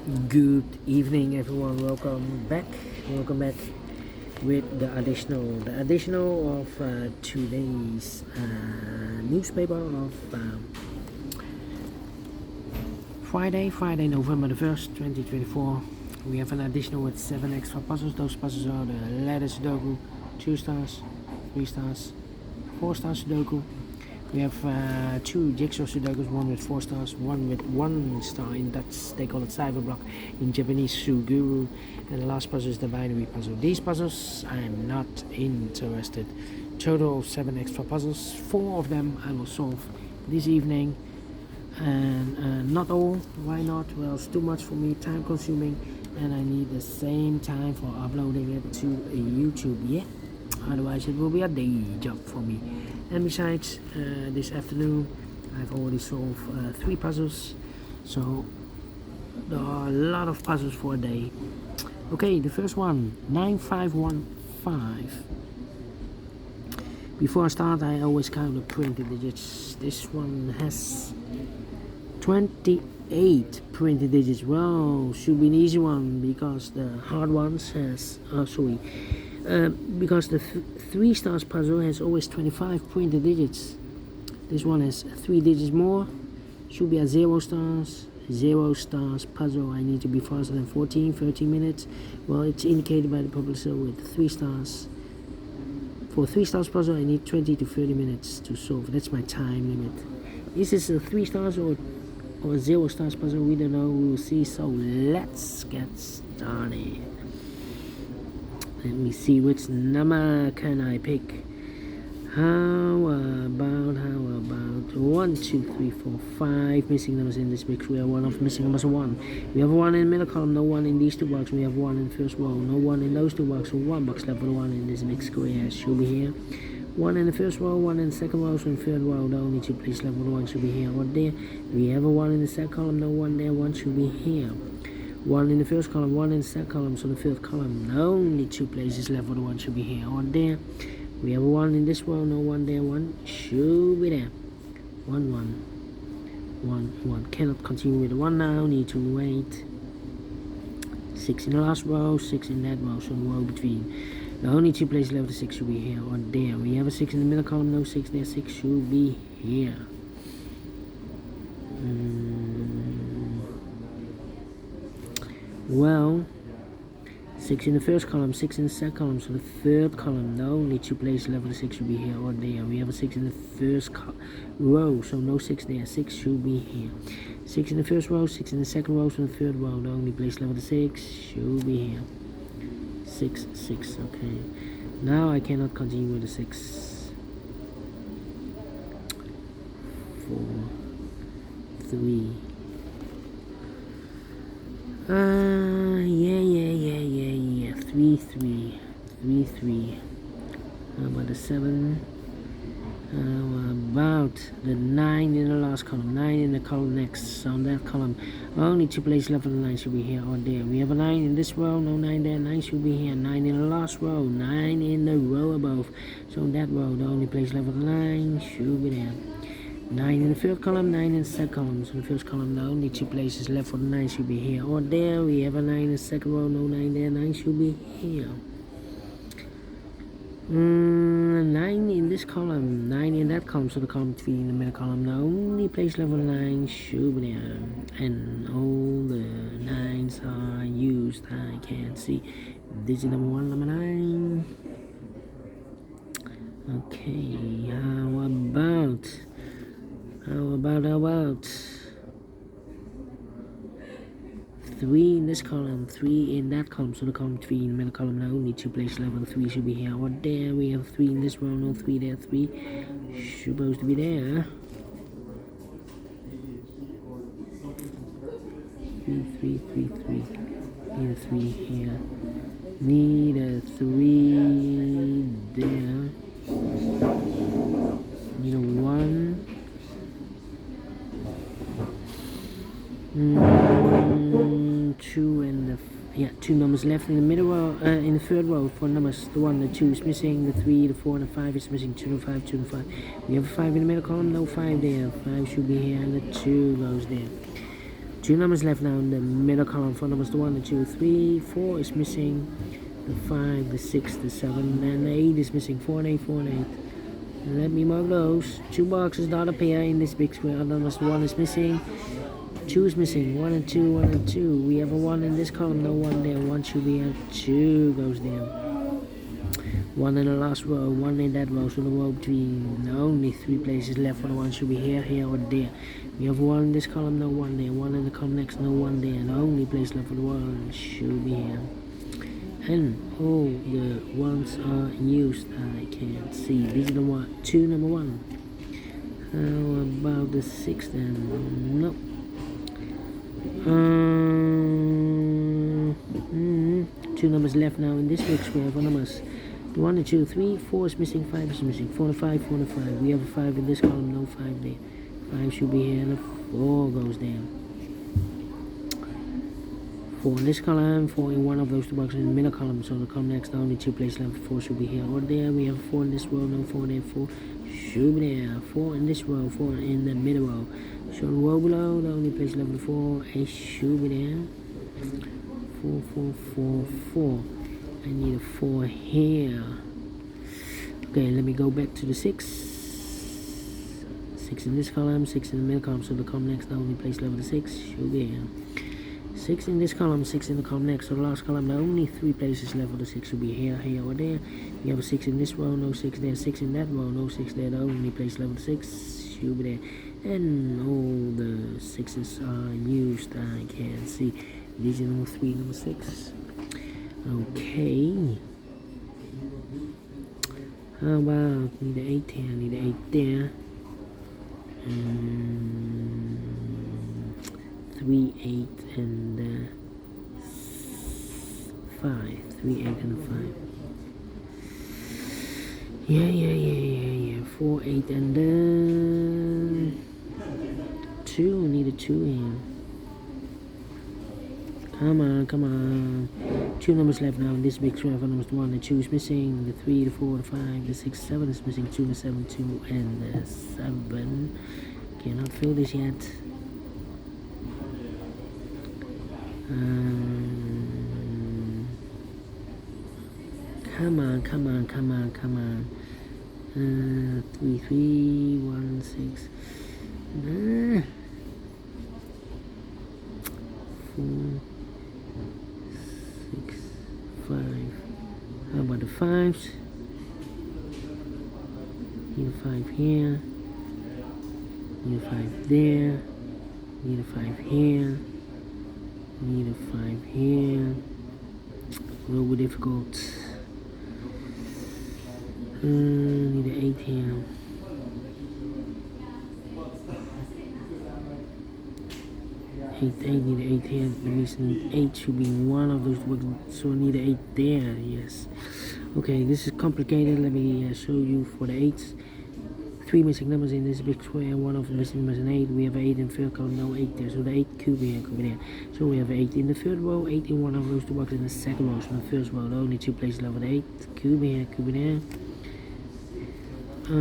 Good evening, everyone. Welcome back. Welcome back with the additional of today's newspaper of Friday, November the 1st, 2024. We have an additional with 7 extra puzzles. Those puzzles are the letter Sudoku, 2 stars, 3 stars, 4 stars Sudoku. We have 2 jigsaw Sudokus, one with 4 stars, one with 1 star. In Dutch, they call it cyberblock. In Japanese, Suguru. And the last puzzle is the binary puzzle. These puzzles, I am not interested. Total of 7 extra puzzles. 4 of them I will solve this evening. And not all. Why not? Well, it's too much for me, time consuming. And I need the same time for uploading it to YouTube. Yeah. Otherwise, it will be a day job for me. And besides, this afternoon I've already solved 3 puzzles, so there are a lot of puzzles for a day. Okay, the first one, 9515. Before I start, I always count the printed digits. This one has 28 printed digits. Well, should be an easy one because the hard ones has because the 3 stars puzzle has always 25 printed digits. This one has 3 digits more. Should be a 0 stars puzzle. I need to be faster than 13 minutes. Well, it's indicated by the publisher with 3 stars. For 3 stars puzzle, I need 20 to 30 minutes to solve. That's my time limit. Is this a 3 stars or 0 stars puzzle? We don't know. We will see. So let's get started. Let me see which number can I pick. How about 1, 2, 3, 4, 5 missing numbers in this mix. We have one of missing numbers 1. We have 1 in the middle column, no 1 in these 2 boxes. We have 1 in the first row, no 1 in those 2 boxes. So 1 box left for the 1 in this mix square should be here. 1 in the first row, 1 in the second row, so in the third row, the only 2 places left for the 1 should be here or there. We have a 1 in the second column, no 1 there, 1 should be here. 1 in the first column, 1 in the second column, so the third column, only 2 places left for the 1 should be here or there. We have a 1 in this row, no 1 there, 1 should be there. 1, 1. Cannot continue with the 1 now, need to wait. 6 in the last row, 6 in that row, so the row between. The only 2 places left, the 6 should be here or there. We have a 6 in the middle column, no 6 there, 6 should be here. Well, 6 in the first column, 6 in the second column, so the third column, the only 2 places left for the 6 should be here or there. We have a 6 in the first row, so no 6 there, 6 should be here. 6 in the first row, 6 in the second row, so the third row, the only place left for the 6 should be here. 6, okay. Now I cannot continue with the 6. 4, 3. Yeah. 3. How about the 7? How about the 9 in the last column? 9 in the column next. So on that column, only 2 places left for the 9 should be here or there. We have a 9 in this row, no 9 there. 9 should be here. 9 in the last row, 9 in the row above. So on that row, the only place left for the 9 should be there. 9 in the third column, 9 in the second column. So in the first column, the only 2 places left for the 9 should be here or there. We have a 9 in the second row, no 9 there. 9 should be here. 9 in this column, 9 in that column. So the column 3 in the middle column, the only place left for the 9 should be there. And all the 9s are used. I can't see digit number 1, number 9. Okay, how about 3 in this column, 3 in that column, so the column 3 in the middle column, now only 2 places left for the 3 should be here or there. We have 3 in this row, no 3 there, 3 supposed to be there. 3. Need a 3 here. Need a 3 there. Need a 1. 2 and the 2 numbers left in the middle row, in the third row for numbers. The 1, the 2 is missing, the 3, the 4, and the 5 is missing. 2 and 5, 2 and 5. We have a 5 in the middle column, no 5 there. 5 should be here, and the 2 goes there. Two numbers left now in the middle column. 4 numbers, the 1, the 2, 3, 4 is missing. The 5, the 6, the 7, and the 8 is missing. 4 and 8, 4 and 8. Let me mark those. 2 boxes not appear in this big square. Numbers, 1 is missing. 2 is missing. 1 and 2, 1 and 2. We have a 1 in this column, no 1 there. 1 should be here. 2 goes there. 1 in the last row, 1 in that row. So the row between only 3 places left for the 1 should be here, here, or there. We have 1 in this column, no 1 there. 1 in the column next, no 1 there. And the only place left for the 1 should be here. And all the ones are used. I can't see. These are the 2 number 1. How about the 6 then? Nope. 2 numbers left now in this big square. 4 numbers. 1 and 2, 3, 4 is missing. 5 is missing. 4 and 5, 4 and 5. We have a 5 in this column, no 5 there. 5 should be here, and a 4 goes there. 4 in this column, 4 in one of those 2 boxes in the middle column. So the column next, only 2 places left. 4 should be here or there. We have 4 in this row, no 4 there. 4 should be there. 4 in this row, 4 in the middle row. So the row below, the only place left for 4, it should be there. 4, 4, 4, 4. I need a 4 here. Okay, let me go back to the 6. 6 in this column, 6 in the middle column. So the column next, the only place left for 6 should be here. 6 in this column, 6 in the column next. So the last column, the only 3 places left for the 6 should be here, here, or there. We have a 6 in this row, no 6 there. 6 in that row, no 6 there. The only place left for the 6 should be there. And all the 6s are used. I can't see. These are number 3, number 6. Okay. How about need the 8 here, need the 8 there. 3, 8, and 5. 3, 8, and 5. Yeah. 4, 8, and 2. Need a 2 here. Come on. 2 numbers left now in this big square. 4 numbers, 1, the 2 is missing. The 3, the 4, the 5, the 6, 7 is missing. 2, the 7, 2, and the 7. Cannot fill this yet. Come on. 3, 3, 1, 6. 4, 6, 5. How about the 5s? Need a 5 here. Need a 5 there. Need a 5 here. Need a 5 here. A little bit difficult. Need an 8 here. 8, need an 8 here. The reason 8 should be one of those words, so I need an 8 there. Yes. Okay, this is complicated. Let me show you for the 8s. 3 missing numbers in this big square. One of the missing numbers is an 8. We have 8 in third column, no 8 there. So the 8 could be here, could be there. So we have 8 in the third row, 8 in one of those 2 boxes in the second row. So in the first row, the only 2 places left with 8. Could be here, could be there. 8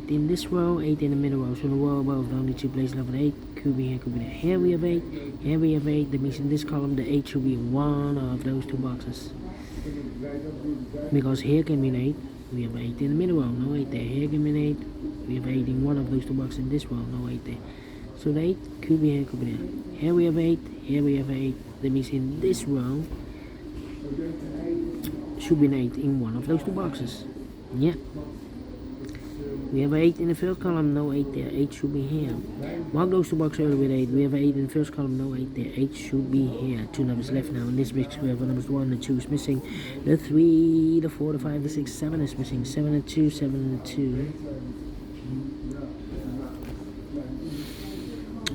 in this row, 8 in the middle row. So the row above, the only 2 places left with 8. Could be here, could be there. Here we have 8. Here we have 8. That means in this column, the 8 should be in one of those 2 boxes. Because here can be an 8. We have 8 in the middle row, no 8 there. Here can be an 8. We have 8 in one of those 2 boxes in this row, no 8 there. So the 8 could be here, could be there. Here we have 8. Here we have 8. That means in this row should be an 8 in one of those 2 boxes. Yeah. We have 8 in the first column, no 8 there. 8 should be here. Mark those 2 boxes earlier with 8. We have 8 in the first column, no 8 there. 8 should be here. 2 numbers left now. In this big square, 4 numbers, 1, the 2 is missing. The 3, the 4, the 5, the 6, 7 is missing. 7 and 2, 7 and 2.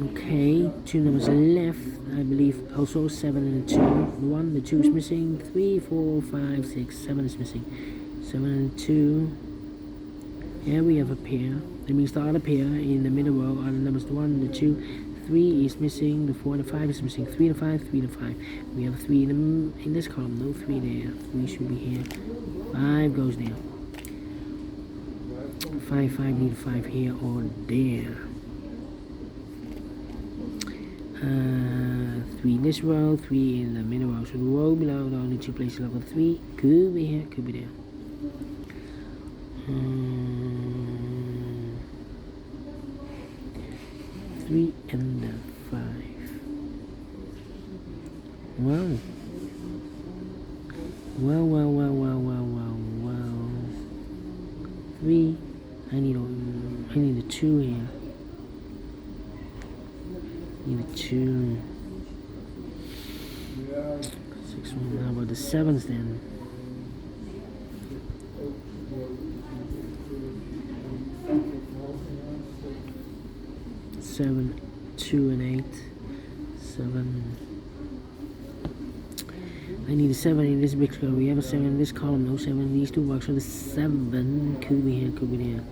Okay, 2 numbers left. I believe also 7 and 2. The 1, the 2 is missing. 3, 4, 5, 6, 7 is missing. 7 and 2. Here we have a pair. That means the other pair in the middle row are the numbers 1, the 2, 3 is missing, the 4, the 5 is missing, 3, the 5, 3, the 5. We have 3 in this column, no 3 there. 3 should be here. 5 goes there. 5, 5, need a 5 here or there. 3 in this row, 3 in the middle row. So the row below, the only 2 places level 3 could be here, could be there. 3 and the 5. Wow. Well. 3. I need a 2 here. Need a 2. 6 1. How about the 7s then? 7, 2 and 8. 7. I need a 7 in this big column. We have a 7 in this column, no 7 in these 2 boxes. So the 7 could be here, could be there.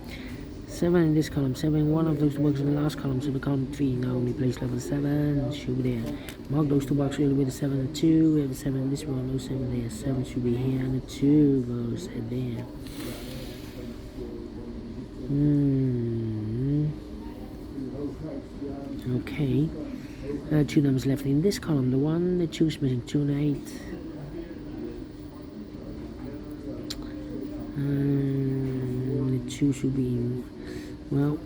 7 in this column, 7 one of those 2 boxes in the last column. So the column 3 now only place level 7 should be there. Mark those 2 boxes with a 7 and 2. We have a 7 in this row, no 7 there. 7 should be here, and the 2 goes there. Okay. 2 numbers left in this column. The 1, the 2 is missing, 2 and 8. The 2 should be, well,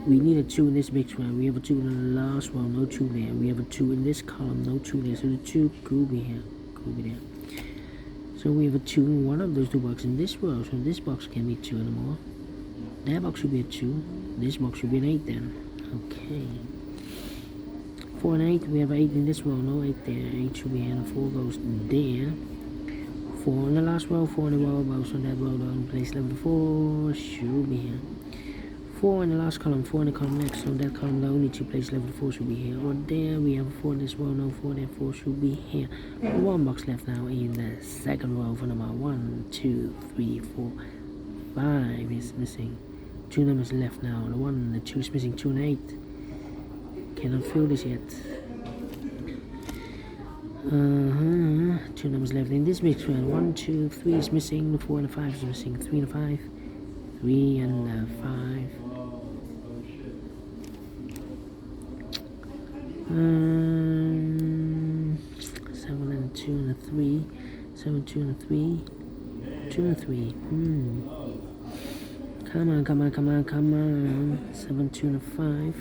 we need a 2 in this big square. We have a 2 in the last row, no 2 there. We have a 2 in this column, no 2 there. So the 2 could be here, could be there. So we have a 2 in one of those 2 boxes in this row. So this box can be 2 anymore. That box should be a 2. This box should be an 8 then. Okay. 4 and 8. We have 8 in this row, no 8 there. 8 should be here, and 4 goes there. 4 in the last row, 4 in the row above, so that row down place level 4 should be here. 4 in the last column, 4 in the column next, so that column the only 2 place level 4 should be here. Or there we have a 4 in this row, no 4 there, 4 should be here. 1 box left now in the second row for number 1, 2, 3, 4, 5 is missing. 2 numbers left now. The 1 and the 2 is missing, 2 and 8. Cannot fill this yet. 2 numbers left in this mix round. 1, 2, 3 is missing. The 4 and the 5 is missing. 3 and the 5. 3 and the 5. 7 and 2 and a 3. 7, 2 and a 3. 2 and 3. Come on. 7, 2 and a 5.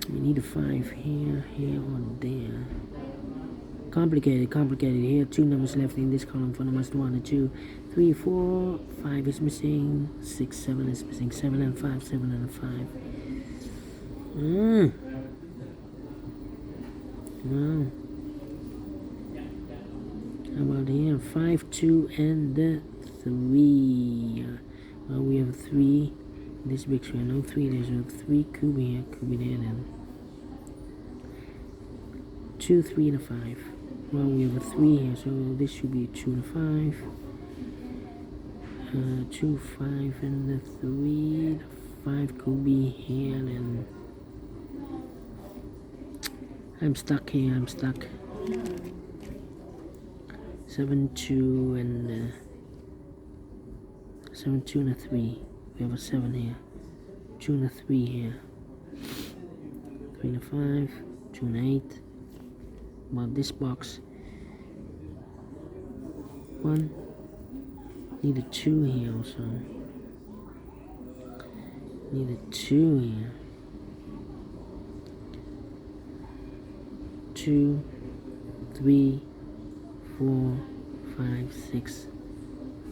We need a 5 here, or there. Complicated. Here, 2 numbers left in this column for numbers 1 and 2. 3, 4, 5 is missing. 6, 7 is missing. 7 and 5, 7 and 5. Wow. How about here? 5, 2, and 3. Well, we have 3. This big square, no 3. There's no 3. Could be here, could be there then. 2, 3, and a 5. Well, we have a 3 here, so this should be a 2 and a 5. 2, 5, and the 3. The 5 could be here then. I'm stuck here, 7, 2, and 7, 2, and a 3. We have a 7 here. 2 and a 3 here. 3 and a 5. 2 and 8. About this box. 1. Need a 2 here also. Need a 2 here. 2, 3, 4, 5, 6,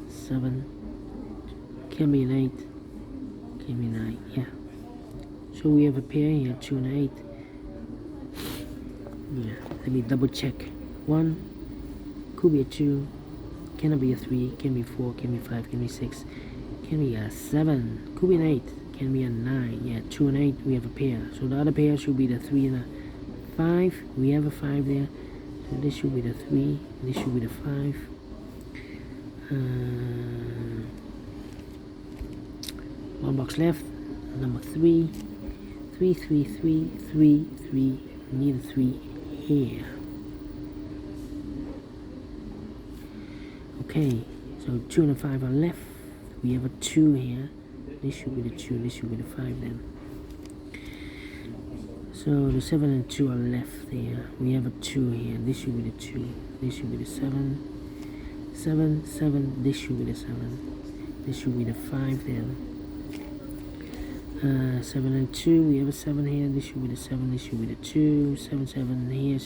7. Can be an 8. Can be 9. Yeah. So we have a pair here, 2 and 8. Yeah. Let me double check. 1 could be a 2. Cannot be a 3. Can be 4. Can be 5. Can be 6. Can be a 7. Could be an 8. Can be a 9. Yeah. 2 and 8. We have a pair. So the other pair should be the 3 and a 5. We have a 5 there. So this should be the 3. This should be the 5. One box left. Number 3. 3, 3, 3, 3, 3. We need a 3 here. Okay. So 2 and a 5 are left. We have a 2 here. This should be the 2, this should be the 5 then. So the 7 and 2 are left here. We have a 2 here. This should be the 2. This should be the 7. 7, 7. This should be the 7. This should be the 5 then. 7 and 2. We have a 7 here. This should be the 7. This should be the 2. 7, 7 here.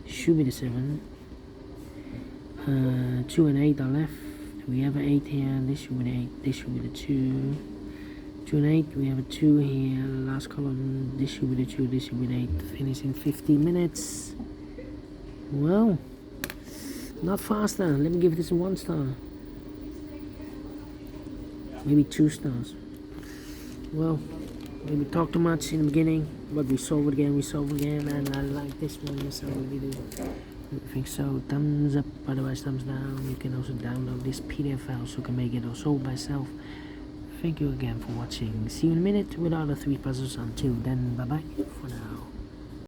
Should be the 7. 2 and 8 are left. We have an 8 here. This should be the 8. This should be the 2. 2 and 8. We have a 2 here. Last column. This should be the 2. This should be the 8. Finish in 15 minutes. Well, not faster. Let me give this a 1 star. Maybe 2 stars. Well, maybe talk too much in the beginning, but we solve it again, and I like this one, so we do. I think so. Thumbs up, otherwise thumbs down. You can also download this PDF file so you can make it also by yourself. Thank you again for watching. See you in a minute with other 3 puzzles. Until then, bye bye.